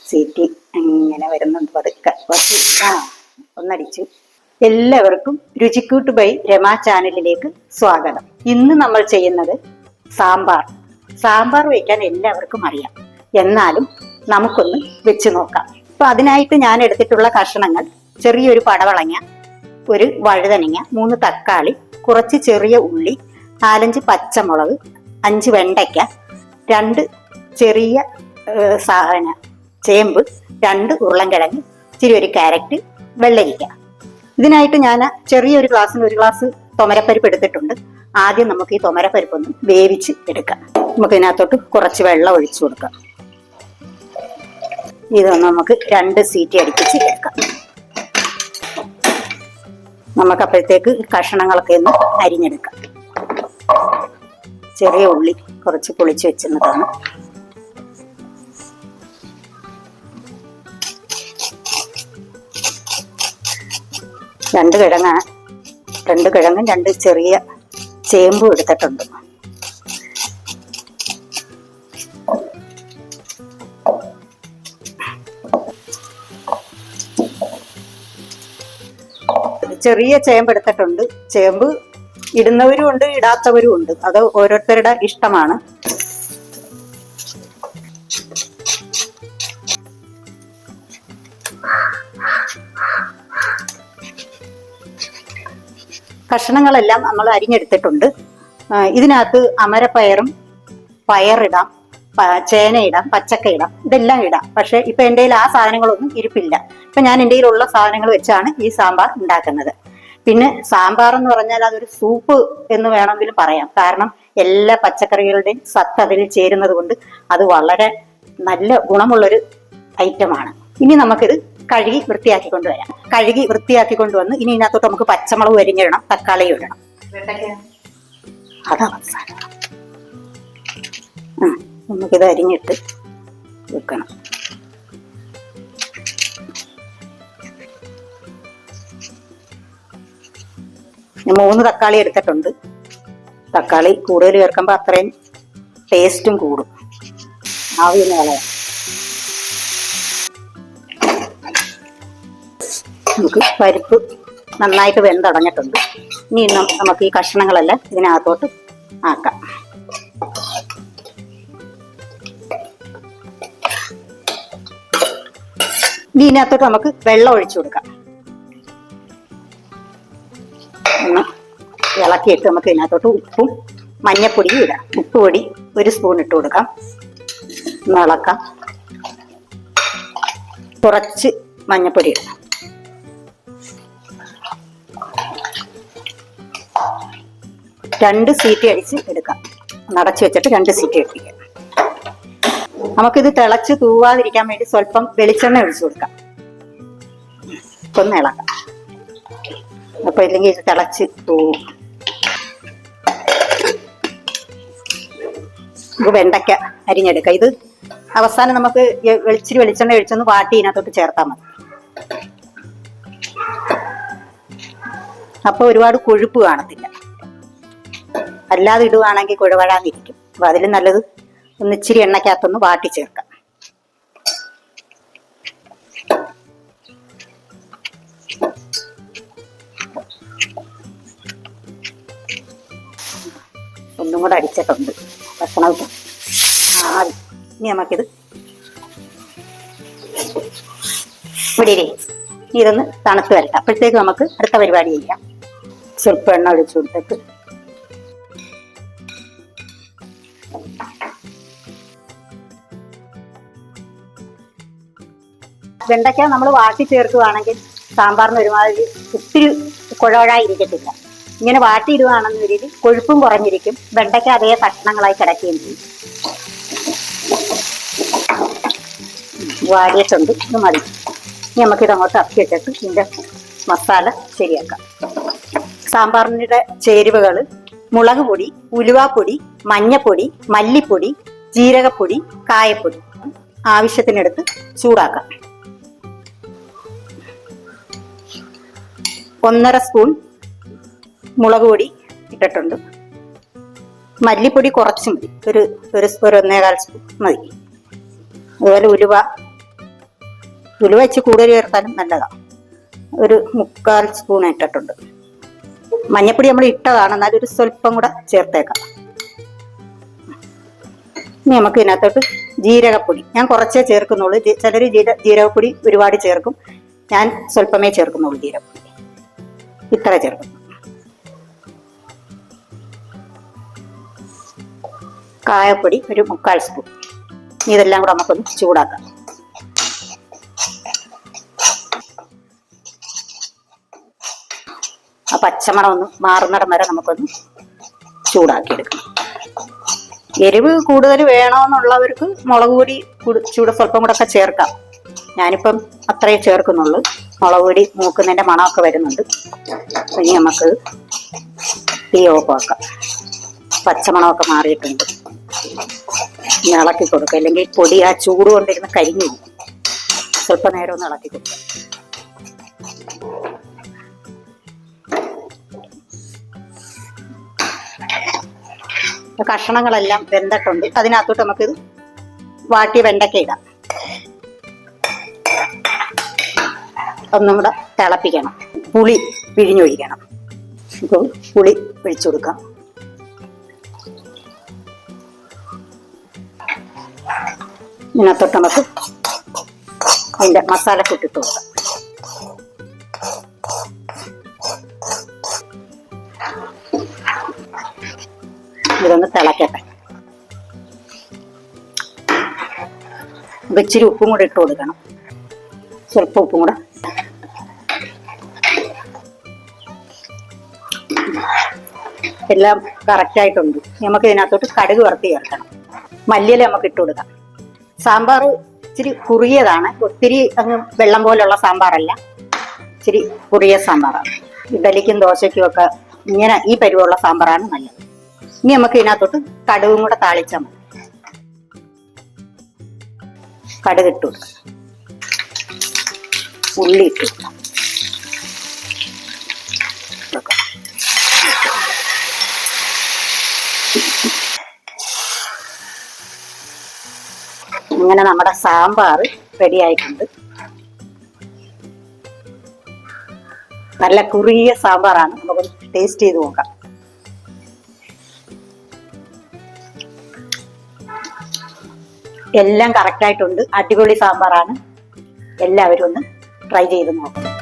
സീറ്റി ഇങ്ങനെ വരുന്നുണ്ട് പതുക്കെ. ഒന്നടിച്ചു. എല്ലാവർക്കും രുചിക്കൂട്ട് ബൈ രമ ചാനലിലേക്ക് സ്വാഗതം. ഇന്ന് നമ്മൾ ചെയ്യുന്നത് സാമ്പാർ. സാമ്പാർ വയ്ക്കാൻ എല്ലാവർക്കും അറിയാം, എന്നാലും നമുക്കൊന്ന് വെച്ച് നോക്കാം. അപ്പൊ അതിനായിട്ട് ഞാൻ എടുത്തിട്ടുള്ള കഷണങ്ങൾ: ചെറിയൊരു പടവളങ്ങ, ഒരു വഴുതനങ്ങ, 3 തക്കാളി, കുറച്ച് ചെറിയ ഉള്ളി, 4-5 പച്ചമുളക്, 5 വെണ്ടയ്ക്ക, 2 ചെറിയ ചേമ്പ്, 2 ഉരുളൻകിഴങ്ങ്, ഇച്ചിരി ഒരു ക്യാരറ്റ്, വെള്ളരിക്ക. ഇതിനായിട്ട് ഞാൻ ചെറിയൊരു ഗ്ലാസ്സിന് 1 ഗ്ലാസ് തുമരപ്പരിപ്പ് എടുത്തിട്ടുണ്ട്. ആദ്യം നമുക്ക് ഈ തുമരപ്പരിപ്പൊന്ന് വേവിച്ച് എടുക്കാം. നമുക്ക് ഇതിനകത്തോട്ട് കുറച്ച് വെള്ളം ഒഴിച്ചു കൊടുക്കാം. ഇതൊന്ന് നമുക്ക് 2 സീറ്റി അടുപ്പിച്ച് എടുക്കാം. നമുക്കപ്പോഴത്തേക്ക് കഷണങ്ങളൊക്കെ ഒന്ന് അരിഞ്ഞെടുക്കാം. ചെറിയ ഉള്ളി കുറച്ച് പൊളിച്ച് വെച്ചിരുന്നതാണ്. രണ്ട് കിഴങ്ങും 2 ചെറിയ ചേമ്പും എടുത്തിട്ടുണ്ട്. ചെറിയ ചേമ്പ് എടുത്തിട്ടുണ്ട്. ചേമ്പ് ഇടുന്നവരും ഉണ്ട്, ഇടാത്തവരും ഉണ്ട്. അത് ഓരോരുത്തരുടെ ഇഷ്ടമാണ്. കഷണങ്ങളെല്ലാം നമ്മൾ അരിഞ്ഞെടുത്തിട്ടുണ്ട്. ഇതിനകത്ത് അമരപ്പയറും, പയറിടാം, ചേന ഇടാം, പച്ചക്ക ഇടാം, ഇതെല്ലാം ഇടാം. പക്ഷെ ഇപ്പൊ എൻ്റെ കയ്യിൽ ആ സാധനങ്ങളൊന്നും ഇരിപ്പില്ല. ഇപ്പൊ ഞാൻ എൻ്റെ കയ്യിലുള്ള സാധനങ്ങൾ വെച്ചാണ് ഈ സാമ്പാർ ഉണ്ടാക്കുന്നത്. പിന്നെ സാമ്പാർ എന്ന് പറഞ്ഞാൽ അതൊരു സൂപ്പ് എന്ന് വേണമെങ്കിലും പറയാം. കാരണം എല്ലാ പച്ചക്കറികളുടെയും സത്ത് അതിൽ ചേരുന്നത് കൊണ്ട് അത് വളരെ നല്ല ഗുണമുള്ളൊരു ഐറ്റമാണ്. ഇനി നമുക്കിത് കഴുകി വൃത്തിയാക്കി കൊണ്ടുവരാം. കഴുകി വൃത്തിയാക്കി കൊണ്ടുവന്ന് ഇനി ഇതിനകത്തോട്ട് നമുക്ക് പച്ചമുളക് അരിഞ്ഞിടണം, തക്കാളി ഇടണം. അതാ അവസാനം. നമുക്കിത് അരിഞ്ഞിട്ട് വെക്കണം. ഞാൻ 3 തക്കാളി എടുത്തിട്ടുണ്ട്. തക്കാളി കൂടുതൽ ചേർക്കുമ്പോൾ അത്രയും ടേസ്റ്റും കൂടും. ആവിയൊന്ന് കളയാം. നമുക്ക് പരിപ്പ് നന്നായിട്ട് വെന്തടഞ്ഞിട്ടുണ്ട്. ഇനി നമുക്ക് ഈ കഷ്ണങ്ങളെല്ലാം ഇതിനകത്തോട്ട് ആക്കാം. ഇനി ഇതിനകത്തോട്ട് നമുക്ക് വെള്ളം ഒഴിച്ചു കൊടുക്കാം. ഒന്ന് ഇളക്കിയിട്ട് നമുക്ക് ഇതിനകത്തോട്ട് ഉപ്പും മഞ്ഞപ്പൊടിയും ഇടാം. ഉപ്പ് പൊടി 1 സ്പൂൺ ഇട്ട് കൊടുക്കാം. ഒന്ന് ഇളക്കാം. കുറച്ച് മഞ്ഞപ്പൊടി ഇടാം. രണ്ട് സീറ്റി അടിച്ച് എടുക്കാം. നടച്ചു വെച്ചിട്ട് 2 സീറ്റി എടുപ്പിക്കാം. നമുക്കിത് തിളച്ച് തൂവാതിരിക്കാൻ വേണ്ടി സ്വല്പം വെളിച്ചെണ്ണ ഒഴിച്ചു കൊടുക്കാം. ഒന്ന് ഇളക്കാം. അപ്പൊ ഇല്ലെങ്കിൽ ഇത് തിളച്ച് തൂവും. ഇത് വെണ്ടയ്ക്ക അരിഞ്ഞെടുക്കാം. ഇത് അവസാനം നമുക്ക് ഇച്ചിരി വെളിച്ചെണ്ണ ഒഴിച്ചൊന്ന് വാട്ടി ഇതിനകത്തോട്ട് ചേർത്താൽ മതി. അപ്പൊ ഒരുപാട് കൊഴുപ്പ് കാണത്തില്ല. അല്ലാതെ ഇടുവാണെങ്കിൽ കുഴവഴാന്നിരിക്കും. അപ്പൊ അതിലും നല്ലത് ഒന്ന് ഇച്ചിരി എണ്ണയ്ക്കകത്തൊന്ന് വാട്ടി ചേർക്കാം. ഒന്നും കൂടെ അടിച്ചിട്ടുണ്ട് ഭക്ഷണം. ഇനി നമുക്കിത് ഇവിടെ ഇതൊന്ന് തണുത്ത് വരട്ടെ. അപ്പോഴത്തേക്ക് നമുക്ക് അടുത്ത പരിപാടി ചെയ്യാം. സ്വല്പം എണ്ണ ഒഴിച്ചു കൊടുത്തിട്ട് വെണ്ടയ്ക്ക നമ്മൾ വാട്ടി ചേർക്കുകയാണെങ്കിൽ സാമ്പാറിന് ഒരുമാതിരി ഒത്തിരി കുഴവഴായിരിക്കത്തില്ല. ഇങ്ങനെ വാട്ടിയിടുകയാണെന്ന രീതിയിൽ കൊഴുപ്പും കുറഞ്ഞിരിക്കും. വെണ്ടയ്ക്ക അതേ കഷ്ണങ്ങളായി കിടക്കുകയും ചെയ്യും. വാടിയിട്ടുണ്ട്. ഇത് മതി. ഇനി നമുക്കിതങ്ങോട്ട് അപ്പി വെച്ചിട്ട് ഇതിൻ്റെ മസാല ശരിയാക്കാം. സാമ്പാറിൻ്റെ ചേരുവകൾ: മുളക് പൊടി, ഉലുവാപ്പൊടി, മഞ്ഞപ്പൊടി, മല്ലിപ്പൊടി, ജീരകപ്പൊടി, കായപ്പൊടി. ആവശ്യത്തിനെടുത്ത് ചൂടാക്കാം. 1.5 സ്പൂൺ മുളക് പൊടി ഇട്ടിട്ടുണ്ട്. മല്ലിപ്പൊടി കുറച്ച് മതി. ഒരു 1.25 സ്പൂൺ മതി. അതുപോലെ ഉലുവ വെച്ച് കൂടുതൽ ചേർത്താലും നല്ലതാണ്. ഒരു 3/4 സ്പൂൺ ഇട്ടിട്ടുണ്ട്. മഞ്ഞപ്പൊടി നമ്മൾ ഇട്ടതാണ്, എന്നാലും ഒരു സ്വല്പം കൂടെ ചേർത്തേക്കാം. ഇനി നമുക്ക് ഇതിനകത്തോട്ട് ജീരകപ്പൊടി ഞാൻ കുറച്ചേ ചേർക്കുന്നുള്ളൂ. ചിലർ ജീരകപ്പൊടി ഒരുപാട് ചേർക്കും. ഞാൻ സ്വല്പമേ ചേർക്കുന്നുള്ളൂ. ജീരകപ്പൊടി ഇത്ര ചേർക്കുന്നു. കായപ്പൊടി ഒരു 3/4 സ്പൂൺ. ഇതെല്ലാം കൂടെ നമുക്കൊന്ന് ചൂടാക്കാം. ആ പച്ചമണം ഒന്ന് മാറുന്നിടം വരെ നമുക്കൊന്ന് ചൂടാക്കിയെടുക്കണം. എരിവ് കൂടുതൽ വേണമെന്നുള്ളവർക്ക് മുളക് പൊടി സ്വല്പം കൂടെ ഒക്കെ ചേർക്കാം. ഞാനിപ്പം അത്രയേ ചേർക്കുന്നുള്ളൂ. മുളക് പൊടി മൂക്കുന്നതിൻ്റെ മണമൊക്കെ വരുന്നുണ്ട്. ഇനി നമുക്ക് തീ ഓഫാക്കാം. പച്ചമണമൊക്കെ മാറിയിട്ടുണ്ട്. ഇനി ഇളക്കി കൊടുക്കുക, അല്ലെങ്കിൽ പൊടി ആ ചൂട് കൊണ്ടിരുന്ന് കരിഞ്ഞു പോകും. സ്വല്പം നേരം ഒന്ന് ഇളക്കി കൊടുക്കുക. കഷണങ്ങളെല്ലാം വെന്തിട്ടുണ്ട്. അതിനകത്തോട്ട് നമുക്കിത് വാട്ടിയ വെണ്ടയ്ക്ക ഇടാം. ഒന്നും കൂടെ തിളപ്പിക്കണം. പുളി പിഴിഞ്ഞൊഴിക്കണം. പുളി ഒഴിച്ചു കൊടുക്കാം. ഇതിനകത്തോട്ട് നമുക്ക് അതിൻ്റെ മസാല കൂട്ടിട്ട് കൊടുക്കാം. ഇതൊന്ന് തിളക്കട്ടെ. ഇച്ചിരി ഉപ്പും കൂടെ ഇട്ട് കൊടുക്കണം. സ്വല്പം ഉപ്പും കൂടെ. എല്ലാം കറക്റ്റായിട്ടുണ്ട്. നമുക്ക് ഇതിനകത്തോട്ട് കടുക് വറുത്ത് ചേർക്കണം. മല്ലിയില നമുക്ക് ഇട്ട് കൊടുക്കാം. സാമ്പാർ ഇച്ചിരി കുറിയതാണ്. ഒത്തിരി അങ്ങ് വെള്ളം പോലുള്ള സാമ്പാറല്ല, ഇച്ചിരി കുറിയ സാമ്പാറാണ്. ഇഡലിക്കും ദോശയ്ക്കും ഒക്കെ ഇങ്ങനെ ഈ പരുവമുള്ള സാമ്പാറാണ് നല്ലത്. ഇനി നമുക്ക് ഇതിനകത്തോട്ട് കടുകും കൂടെ താളിച്ചാൽ മതി. കടുക് ഇട്ട് കൊടുക്കാം. ഉള്ളി ഇട്ട് കൊടുക്കാം. ഇങ്ങനെ നമ്മുടെ സാമ്പാർ റെഡി ആയിട്ടുണ്ട്. നല്ല കുറിയ സാമ്പാറാണ്. നമുക്ക് ടേസ്റ്റ് ചെയ്ത് നോക്കാം. എല്ലാം കറക്റ്റായിട്ടുണ്ട്. അടിപൊളി സാമ്പാറാണ്. എല്ലാവരും ഒന്ന് ട്രൈ ചെയ്ത് നോക്കാം.